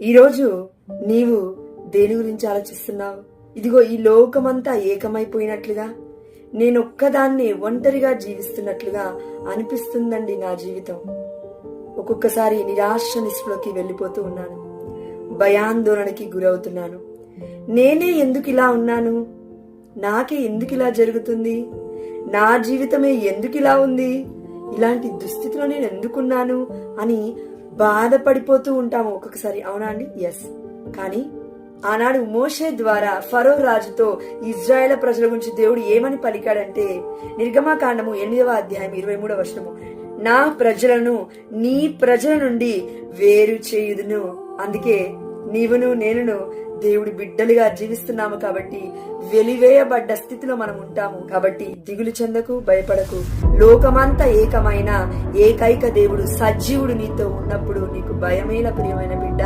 ఈరోజు నీవు దేని గురించి ఆలోచిస్తున్నావు? ఇదిగో ఈ లోకమంతా ఏకమైపోయినట్లుగా, నేనొక్కదాన్ని ఒంటరిగా జీవిస్తున్నట్లుగా అనిపిస్తుందండి నా జీవితం. ఒక్కొక్కసారి నిరాశ నిస్పృహకి వెళ్ళిపోతూ ఉన్నాను, భయాందోళనకి గురవుతున్నాను. నేనే ఎందుకు ఇలా ఉన్నాను? నాకే ఎందుకు ఇలా జరుగుతుంది? నా జీవితమే ఎందుకు ఇలా ఉంది? ఇలాంటి దుస్థితిలో నేను ఎందుకున్నాను అని బాధపడిపోతూ ఉంటాము ఒక్కొక్కసారి. అవునా అండి? ఎస్. కానీ ఆనాడు మోషే ద్వారా ఫరో రాజుతో ఇజ్రాయేల్ ప్రజల గురించి దేవుడు ఏమని పలికాడంటే, నిర్గమకాండము 8వ అధ్యాయం 23వ వచనము, నా ప్రజలను నీ ప్రజల నుండి వేరు చేయుదును. అందుకే నీవును నేనును దేవుడి బిడ్డలుగా జీవిస్తున్నాము కాబట్టి వెలివేయబడ్డ స్థితిలో మనం ఉంటాము. కాబట్టి దిగులు చెందకు, భయపడకు. లోకమంతా ఏకమైన ఏకైక దేవుడు సజీవుడు నీతో ఉన్నప్పుడు నీకు భయమేల ప్రియమైన బిడ్డ.